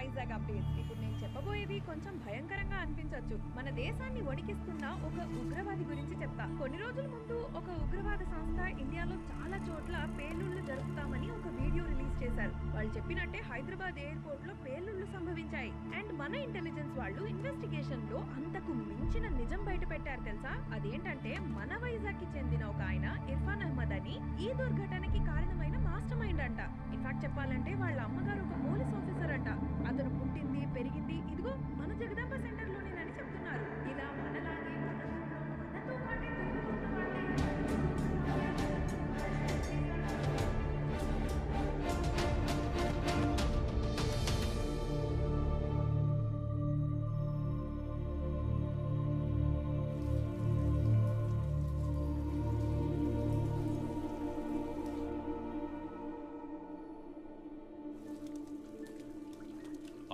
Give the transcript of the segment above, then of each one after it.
Vizag updates. ఇప్పుడు నేను చెప్పబోయేది కొంచెం భయంకరంగా అనిపించొచ్చు. మన దేశాన్ని వణికిస్తున్న ఒక ఉగ్రవాది గురించి చెప్తా. కొన్ని రోజుల ముందు ఒక ఉగ్రవాద సంస్థ ఇండియాలో చాలా చోట్ల పేలుళ్లు జరుపుతామని ఒక వీడియో రిలీజ్ చేశారు. వాళ్ళు చెప్పినట్టే హైదరాబాద్ ఎయిర్పోర్ట్ లో పేలుళ్లు సంభవించాయి. అండ్ మన ఇంటెలిజెన్స్ వాళ్ళు ఇన్వెస్టిగేషన్ లో అంతకు మించిన నిజం బయట పెట్టారు తెలుసా. అదేంటంటే మన వైజాగ్ కి చెందిన ఒక ఆయన ఇర్ఫాన్ అహ్మద్ అని ఈ దుర్ఘటనకి కారణమైన మాస్టర్ మైండ్ అంట. ఇన్ఫాక్ట్ చెప్పాలంటే వాళ్ళ అమ్మగారు ఒక పోలీస్ ఆఫీసర్ అంట. అతను పుట్టింది పెరిగింది ఇదిగో మన జగదాంబ సెంటర్ లోనేనని చెప్తున్నారు. ఇలా మనలాగే మనతో పాటే తిరుగుతున్న వాళ్ళే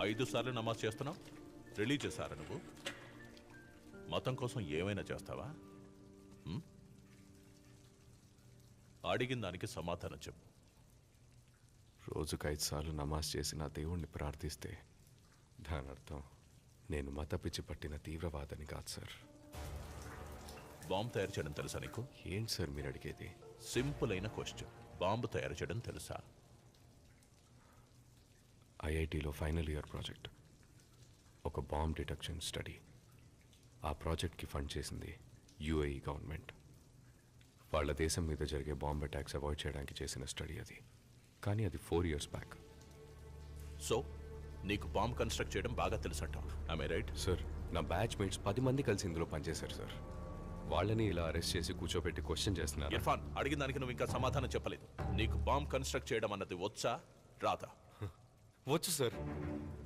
5 సార్లు నమాజ్ చేస్తున్నావు. రిలీజ్ చేశారా నువ్వు? మతం కోసం ఏమైనా చేస్తావా? అడిగిన దానికి సమాధానం చెప్పు. రోజుకు 5 సార్లు నమాజ్ చేసి నా దేవుణ్ణి ప్రార్థిస్తే దాని అర్థం నేను మత పిచ్చి పట్టిన తీవ్రవాదని కాదు సార్. బాంబు తయారు చేయడం తెలుసా నీకు? ఏంటి సార్ మీరు అడిగేది? సింపుల్ అయిన క్వశ్చన్. బాంబు తయారు చేయడం తెలుసా? ఐఐటిలో ఫైనల్ ఇయర్ ప్రాజెక్ట్ ఒక బాంబ్ డిటెక్షన్ స్టడీ. ఆ ప్రాజెక్ట్కి ఫండ్ చేసింది యుఏఈ గవర్నమెంట్. వాళ్ళ దేశం మీద జరిగే బాంబ్ అటాక్స్ అవాయిడ్ చేయడానికి చేసిన స్టడీ అది. కానీ అది 4 years బ్యాక్. సో నీకు బాంబ్ కన్స్ట్రక్ట్ చేయడం బాగా తెలుసు అంటావు. I right? సార్ నా బ్యాచ్ మేట్స్ 10 మంది కలిసి ఇందులో పనిచేశారు సార్. వాళ్ళని ఇలా అరెస్ట్ చేసి కూర్చోబెట్టి క్వశ్చన్ చేస్తున్నారు. ఇర్ఫాన్, అడిగిన దానికి నువ్వు ఇంకా సమాధానం చెప్పలేదు. నీకు బాంబ్ కన్స్ట్రక్ట్ చేయడం అన్నది వచ్చా రాదా? వచ్చు సార్,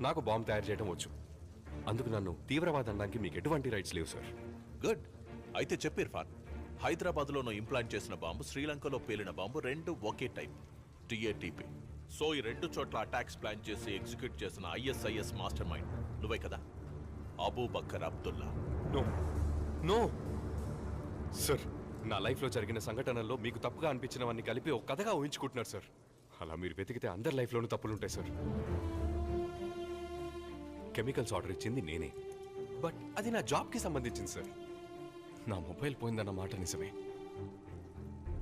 నాకు బాంబ్ తయారు చేయడం వచ్చు. అందుకు నన్ను తీవ్రవాదం అనడానికి మీకు ఎటువంటి రైట్స్ లేవు సార్. గుడ్. అయితే చెప్పు ఇర్ఫాన్, హైదరాబాద్లోనూ ఇంప్లాంట్ చేసిన బాంబు, శ్రీలంకలో పేలిన బాంబు రెండు ఒకే టైప్, టిఏటిపి. సో ఈ 2 చోట్ల అటాక్స్ ప్లాన్ చేసి ఎగ్జిక్యూట్ చేసిన ఐఎస్ఐఎస్ మాస్టర్ మైండ్ నువ్వే కదా? Abubakar Abdullah. No no sir, నా లైఫ్లో జరిగిన సంఘటనల్లో మీకు తప్పుగా అనిపించినవన్నీ కలిపి ఒక కథగా ఊహించుకుంటున్నారు సార్. అలా మీరు వెతికితే అందరి లైఫ్లోనూ తప్పులుంటాయి సార్. కెమికల్స్ ఆర్డర్ ఇచ్చింది నేనే, బట్ అది నా జాబ్కి సంబంధించింది సార్. నా మొబైల్ పోయిందన్న మాట నిజమే,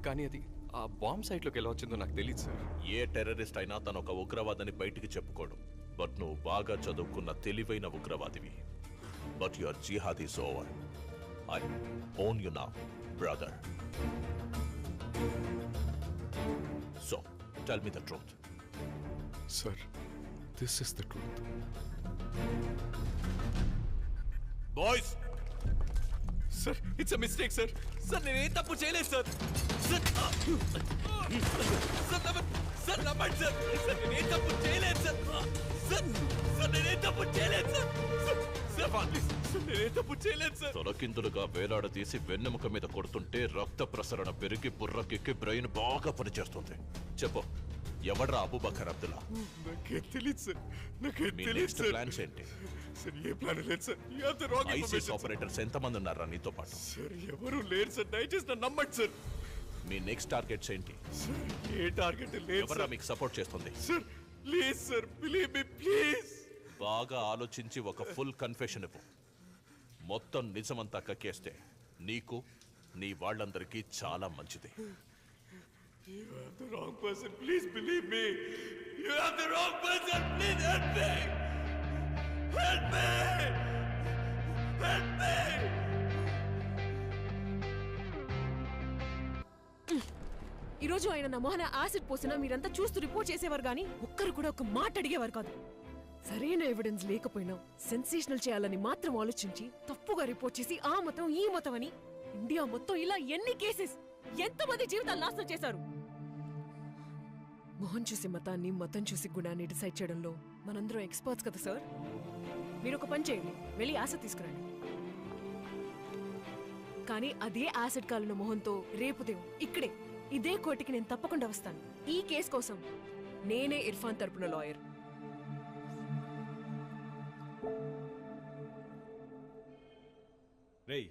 కానీ అది ఆ బాంబ్ సైట్లోకి ఎలా వచ్చిందో నాకు తెలియదు సార్. ఏ టెర్రరిస్ట్ అయినా తను ఒక ఉగ్రవాదని బయటికి చెప్పుకోడు. బట్ నువ్వు బాగా చదువుకున్న తెలివైన ఉగ్రవాదివి. But your jihad is over. I own you now brother. So tell me the truth. Sir, this is the truth. Boys! Sir, it's a mistake, sir. Sir, నేను ఏ తప్పు చేయలేదు సార్. సార్ నమ్మండి సార్. సార్ నేను ఏ తప్పు చేయలేదు sir. Sir నేను ఏ తప్పు చేయలేదు సార్. తొలకిందులుగా వేలాడదీసి వెన్నెముక మీద కొడుతుంటే రక్త ప్రసరణ పెరిగి బుర్రకెక్కి బ్రెయిన్ బాగా పనిచేస్తుంది. చెప్పు, ఎవడ్రా అబూబకర్ అబ్దుల్లా? నాకే తెలియదు సార్. మీ నెక్స్ట్ ప్లాన్స్ ఏంటి? సార్ ఏ ప్లాన్ లేదు sir. You have the wrong ISIS information. Operators ఎంతమంది ఉన్నారా నీతో పాటు? సార్ ఎవరు లేరు సార్, దయచేసి నన్ను నమ్మండి సార్. మీ నెక్స్ట్ టార్గెట్స్ ఏంటి? సార్ ఏ టార్గెట్ లేదు ఎవరా సార్. మీకు సపోర్ట్ చేస్తుంది? Sir please sir, believe me please. బాగా ఆలోచించి ఒక ఫుల్ కన్ఫెషన్ ఇవ్వు. మొత్తం నిజమంతా కక్కేస్తే నీకు, నీ వాళ్ళందరికీ చాలా మంచిది. You have the wrong person. Please believe me. You have the wrong person. Please help me. Help me. Help me. ఈరోజు ఆయన నా మొహన యాసిడ్ పోసినా మీరంతా చూస్తూ రిపోర్ట్ చేసేవారు కానీ ఒక్కరు కూడా ఒక మాట అడిగేవారు కాదు. సరైన ఎవిడెన్స్ లేకపోయినా సెన్సేషనల్ చేయాలని మాత్రం ఆలోచించి తప్పుగా రిపోర్ట్ చేసి ఆ మతం ఈ మతం అని ఇండియా మొత్తం ఇలా ఎన్ని కేసెస్, ఎంతమంది జీవితాలు నాశనం చేశారు. మొహం చూసి మతాన్ని, మతం చూసి గుణాన్ని డిసైడ్ చేయడంలో మనందరం ఎక్స్పర్ట్స్ కదా సార్. మీరు ఒక పని చేయండి, వెళ్ళి యాసిడ్ తీసుకురండి. కానీ అదే యాసిడ్ కాలిన మొహంతో రేపు ఇక్కడే ఇదే కోర్టుకి నేను తప్పకుండా వస్తాను. ఈ కేసు కోసం నేనే ఇర్ఫాన్ తరపున లాయర్. రేయ్,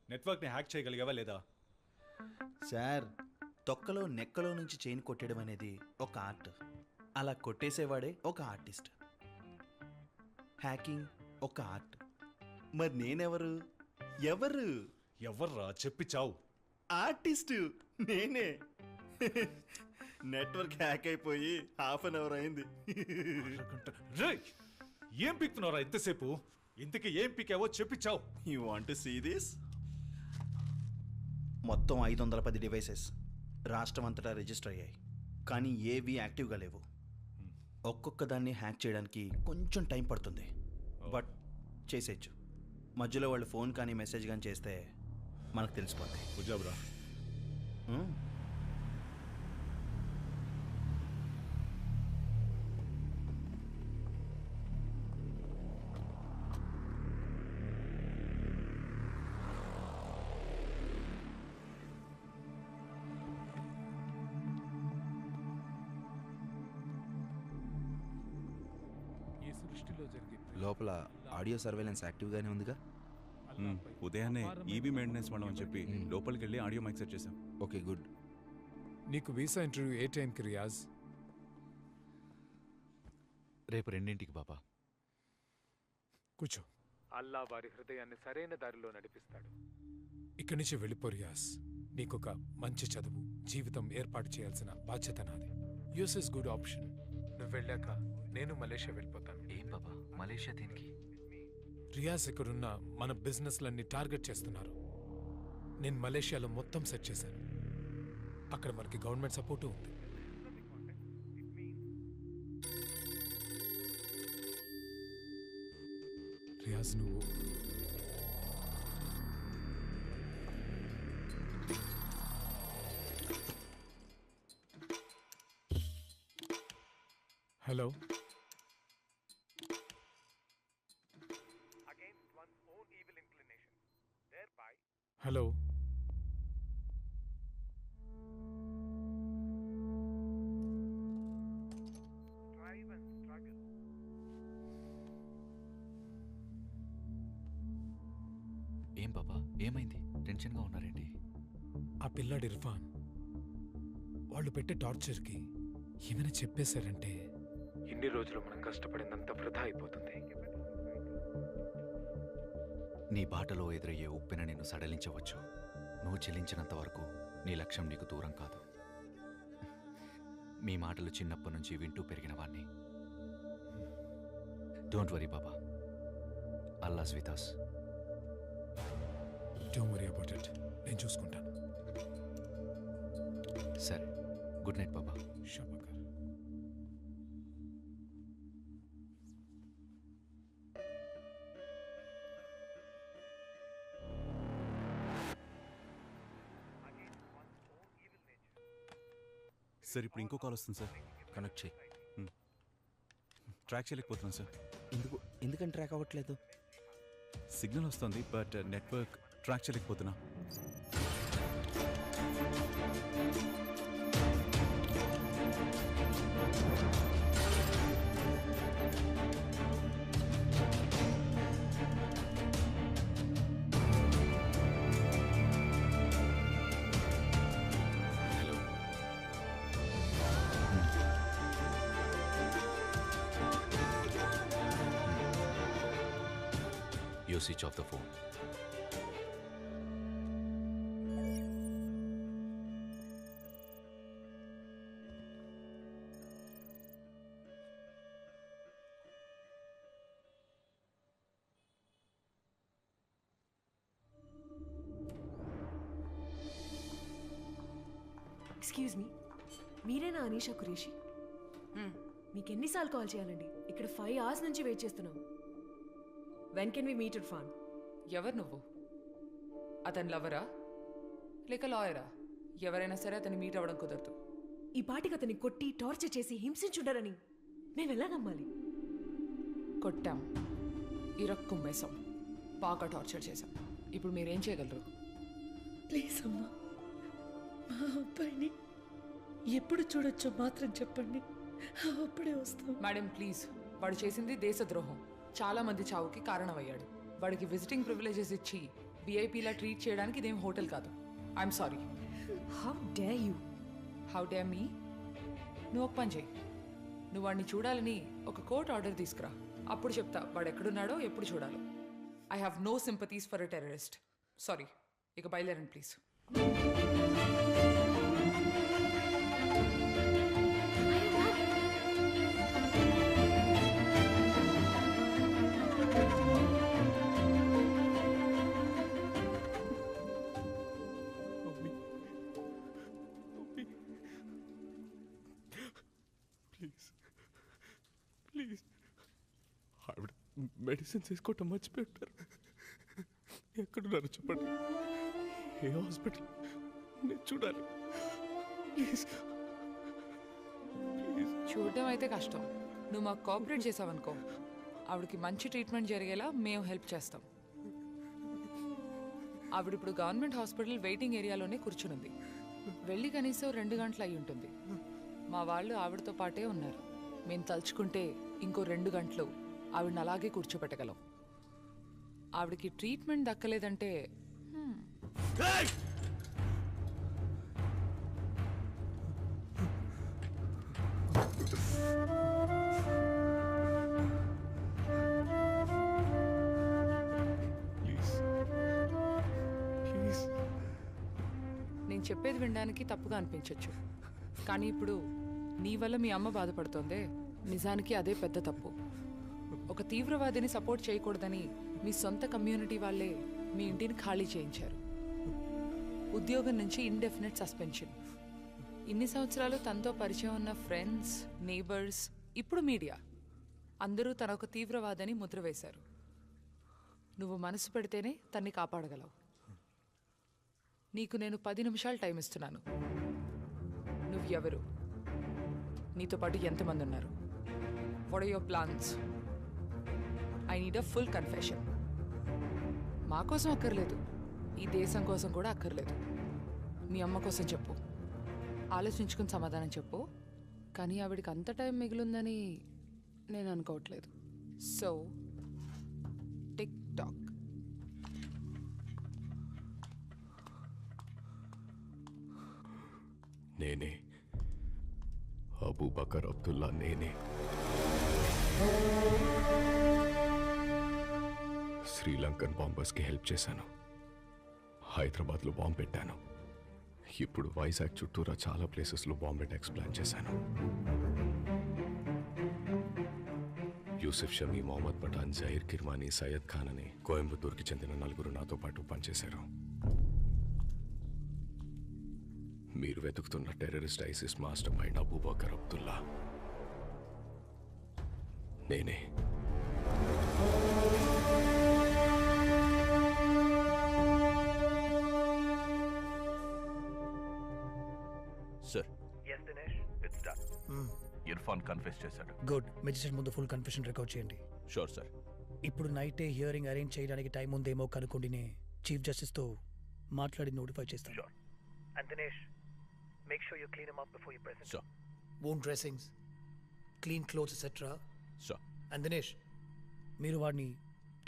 నెట్వర్క్ని హ్యాక్ చేయగలిగావా లేదా? సార్, తొక్కలో నెక్కలో నుంచి చైన్ కొట్టడం అనేది ఒక ఆర్ట్. అలా కొట్టేసేవాడే ఒక ఆర్టిస్ట్. హ్యాకింగ్ ఒక ఆర్ట్. మరి నేనెవరు? ఎవరు? ఎవర్రా చెప్పి చావు. ఆర్టిస్టు నేనే. నెట్వర్క్ హ్యాక్ అయిపోయి ½ అయింది. రేయ్, ఏం పీక్తున్నారా ఇంతసేపు? ఇంతకీ ఏం పీకావో చెప్పి చావు. You want to see this? మొత్తం 510 డివైసెస్ రాష్ట్రం అంతటా రిజిస్టర్ అయ్యాయి, కానీ ఏవి యాక్టివ్గా లేవు. ఒక్కొక్క దాన్ని హ్యాక్ చేయడానికి కొంచెం టైం పడుతుంది, బట్ చేసేయచ్చు. మధ్యలో వాళ్ళు ఫోన్ కానీ మెసేజ్ కానీ చేస్తే మనకు తెలిసిపోతాయి. గుజాబ్రా. లోపల ఆడియో సర్వేలెన్స్ యాక్టివ్గానే ఉందిగా? ఉదయాన్నే ఈబీ మెయింటెనెన్స్ మనం అని చెప్పి లోపలికి వెళ్ళి ఆడియో మైక్ సెట్ చేసాం. Okay, good. నీకు వీసా ఇంటర్వ్యూ ఏ టైంకి రియాజ్? రేపు 2:00 బాబా. కూర్చో. అల్లా వారి హృదయాన్ని సరైన దారిలో నడిపిస్తాడు. ఇక్కడి నుంచి వెళ్ళిపో రియాజ్. నీకొక మంచి చదువు, జీవితం ఏర్పాటు చేయాల్సిన బాధ్యత నాది. US is good option. నువ్వు వెళ్ళాక నేను మలేషియా వెళ్ళిపోతాను. ఏం బాబా, మలేషియా దేనికి? రియాజ్ ఇక్కడున్న మన బిజినెస్లన్నీ టార్గెట్ చేస్తున్నారు. నేను మలేషియాలో మొత్తం సెట్ చేశాను. అక్కడ మనకి గవర్నమెంట్ సపోర్టు ఉంది. రియాజ్, నువ్వు హలో. హలో. ఏం బాబా, ఏమైంది? టెన్షన్గా ఉన్నారేంటి? ఆ పిల్లాడు ఇర్ఫాన్, వాళ్ళు పెట్టే టార్చర్కి ఏమైనా చెప్పేశారంటే ఇన్ని రోజులు మనం కష్టపడిందంతా వృధా అయిపోతుంది. నీ బాటలో ఎదురయ్యే ఉప్పెన నిన్ను సడలించవచ్చు. నువ్వు చెల్లించినంత వరకు నీ లక్ష్యం నీకు దూరం కాదు. మీ మాటలు చిన్నప్పటి నుంచి వింటూ పెరిగిన వాణ్ణి. డోంట్ వరీ బాబా, Allah's with us. Don't worry about it, నేను చూసుకుంటాను. సరే, గుడ్ నైట్ బాబా. షబాకర్. సార్ ఇప్పుడు ఇంకో కాల్ వస్తుంది సార్. కనెక్ట్ చేయి. ట్రాక్ చేయలేకపోతున్నాను సార్. ఎందుకని ట్రాక్ అవ్వట్లేదు? సిగ్నల్ వస్తుంది బట్ నెట్వర్క్ ట్రాక్ చేయలేకపోతున్నా. You switch off the phone. Excuse me, మీరేనా అనీషా కురేషి? మీకు ఎన్నిసార్లు కాల్ చేయాలండి? ఇక్కడ 5 hours నుంచి వెయిట్ చేస్తున్నాం. When can we meet Irfan? ఎవరు నువ్వు? అతని లవరా లేక లాయరా? ఎవరైనా సరే అతన్ని మీట్ అవ్వడం కుదరదు. ఈ పాటికి అతన్ని కొట్టి టార్చర్ చేసి హింసించుండరని మేము ఎలా నమ్మాలి? కొట్టాం, ఇరక్కుమ్మేశాం, బాగా టార్చర్ చేశాం. ఇప్పుడు మీరేం చేయగలరు? ప్లీజ్ అమ్మా, మా అబ్బాయిని ఎప్పుడు చూడొచ్చో మాత్రం చెప్పండి, అప్పుడే వస్తాం. మేడం ప్లీజ్, వాడు చేసింది దేశద్రోహం, చాలా మంది చావుకి కారణమయ్యాడు. వాడికి విజిటింగ్ ప్రివిలేజెస్ ఇచ్చి విఐపీలా ట్రీట్ చేయడానికి ఇదేం హోటల్ కాదు. I'm sorry. How dare you? How dare me? నువ్వు ఒక పని చేయి, నువ్వు వాడిని చూడాలని ఒక కోర్ట్ ఆర్డర్ తీసుకురా. అప్పుడు చెప్తా వాడు ఎక్కడున్నాడో ఎప్పుడు చూడాలో. I have no sympathies for a terrorist. Sorry, ఇక బయలుదేరండి ప్లీజ్. ప్లీజ్ ప్లీజ్, ఆవిడ మెడిసిన్స్ వేసుకోవటం మర్చిపోయారు. ఎక్కడున్నారు చెప్పండి, ఏ హాస్పిటల్, నేను చూడాలి. Please please. చూడడం అయితే కష్టం. నువ్వు మాకు కోఆపరేట్ చేసావనుకో, ఆవిడకి మంచి ట్రీట్మెంట్ జరిగేలా మేము హెల్ప్ చేస్తాం. ఆవిడ ఇప్పుడు గవర్నమెంట్ హాస్పిటల్ వెయిటింగ్ ఏరియాలోనే కూర్చునుంది. వెళ్ళి కనీసం 2 గంటలు అయి ఉంటుంది. మా వాళ్ళు ఆవిడతో పాటే ఉన్నారు. మేము తలుచుకుంటే ఇంకో 2 గంటలు ఆవిడని అలాగే కూర్చోబెట్టగలం. ఆవిడకి ట్రీట్మెంట్ దక్కలేదంటే నేను చెప్పేది వినడానికి తప్పుగా అనిపించవచ్చు, కానీ ఇప్పుడు నీ వల్ల మీ అమ్మ బాధపడుతోందే, నిజానికి అదే పెద్ద తప్పు. ఒక తీవ్రవాదిని సపోర్ట్ చేయకూడదని మీ సొంత కమ్యూనిటీ వాళ్ళే మీ ఇంటిని ఖాళీ చేయించారు. ఉద్యోగం నుంచి ఇండెఫినెట్ సస్పెన్షన్. ఇన్ని సంవత్సరాలు తనతో పరిచయం ఉన్న ఫ్రెండ్స్, నేబర్స్, ఇప్పుడు మీడియా అందరూ తన ఒక తీవ్రవాదని ముద్ర వేశారు. నువ్వు మనసు పెడితేనే తన్ని కాపాడగలవు. నీకు నేను 10 నిమిషాలు టైం ఇస్తున్నాను. నువ్వు ఎవరు, నీతో పాటు ఎంతమంది ఉన్నారు, what are your plans? I need a full confession. మా కోసం అక్కర్లేదు, ఈ దేశం కోసం కూడా అక్కర్లేదు. మీ అమ్మ కోసం చెప్పు. ఆలోచించుకుని సమాధానం చెప్పు. కానీ ఆవిడికి అంత టైం మిగిలిందని నేను అనుకోవట్లేదు. So tick talk. నేనే అబూబకర్ అబ్దుల్లా, నేనే శ్రీలంకన్ బాంబర్స్కి హెల్ప్ చేశాను. హైదరాబాద్లో బాంబు పెట్టాను. ఇప్పుడు వైజాగ్ చుట్టూరా చాలా ప్లేసెస్లో బాంబ్ అటాక్స్ ప్లాన్ చేశాను. యూసుఫ్ షమీ, మొహమ్మద్ పఠాన్, జహీర్ కిర్మానీ, సయ్యద్ ఖాన్ అని కోయంబత్తూర్కి చెందిన 4 నాతో పాటు పనిచేశారు. మీరు వెతుకుతున్న terrorist ISIS master mind Abu Bakr Abdullah నేనే. సార్, ఇర్ఫాన్ కన్ఫెస్ చేశాడు. గుడ్. మెజిస్ట్రేట్ ముందు ఫుల్ కన్ఫెషన్ రికార్డ్ చేయండి. Sure sir. ఇప్పుడు నైటే హియరింగ్ అరేంజ్ చేయడానికి టైం ఉందేమో కనుక్కోండి. చీఫ్ జస్టిస్తో మాట్లాడి నోటిఫై చేస్తాను. And Dinesh, make sure you clean him up before you present. Sure. Wound dressings, clean clothes, etc. Sure. And Dinesh, మీరు వాడిని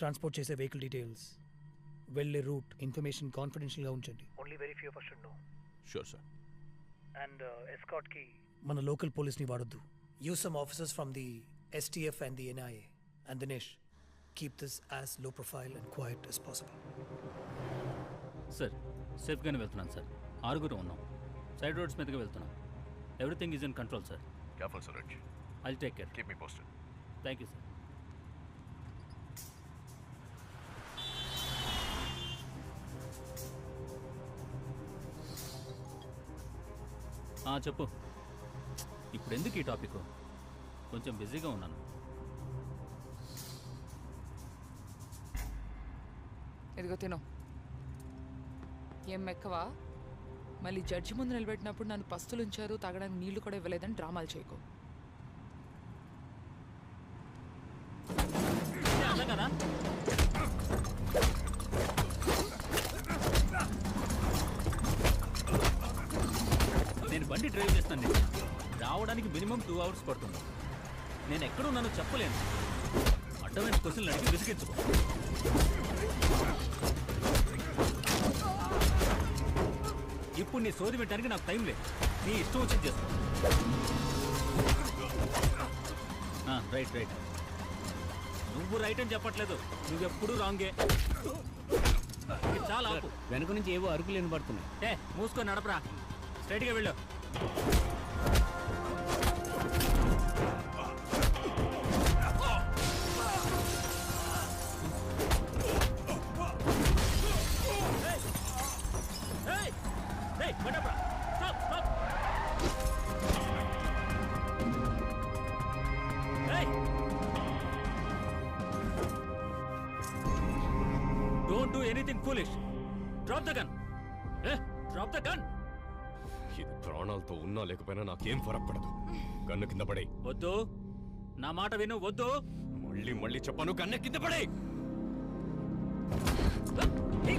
ట్రాన్స్పోర్ట్ చేసే వెహికల్ డీటెయిల్స్, వెళ్ళే రూట్ ఇన్ఫర్మేషన్ కాన్ఫిడెన్షియల్గా ఉంచండి. Only very few of us should know. Sure, sir. And escort కి మన local పోలీస్ని వాడొద్దు. Use some officers from the STF and the NIA. And Dinesh, keep this as low profile and quiet as possible. Sir, సేఫ్గానే వెళ్తున్నాను sir. 6 ఉన్నాం. Side roads మీదగా వెళ్తున్నాం. Everything is in control sir. Careful Suresh. I'll take care. Keep me posted. Thank you sir. చెప్పు. ఇప్పుడు ఎందుకు ఈ topic? కొంచెం బిజీగా ఉన్నాను. ఇదిగో తిను. ఏం మెక్కవా? మళ్ళీ జడ్జి ముందు నిలబెట్టినప్పుడు నన్ను పస్తులు ఉంచారు, తాగడానికి నీళ్లు కూడా ఇవ్వలేదని డ్రామాలు చేయకు. కదా నేను బండి డ్రైవ్ చేస్తాను. రావడానికి మినిమం 2 hours పడుతుంది. నేను ఎక్కడున్నానో చెప్పలేను. అడ్డమైన క్వశ్చన్లు అడిగి విసిగించుకో. ఇప్పుడు నీ సోది పెట్టడానికి నాకు టైం లేదు. నీ ఇష్టం వచ్చింది చేస్తా. రైట్. నువ్వు రైట్ అని చెప్పట్లేదు, నువ్వెప్పుడు రాంగే. చాలా ఆపు. వెనుక నుంచి ఏవో అరుకులు వినబడుతున్నాయి. మూసుకొని నడపరా, స్ట్రైట్గా వెళ్ళు. Don't do anything foolish. Drop the gun. Drop the gun. ఇది ప్రాణాలతో ఉన్నా లేకపోయినా నాకేం ఫరక్ పడదు. గన్ను కింద పడే. వద్దు, నా మాట విను. వద్దు, మళ్ళీ మళ్ళీ చెప్పాను, గన్ను కింద పడే. Hey!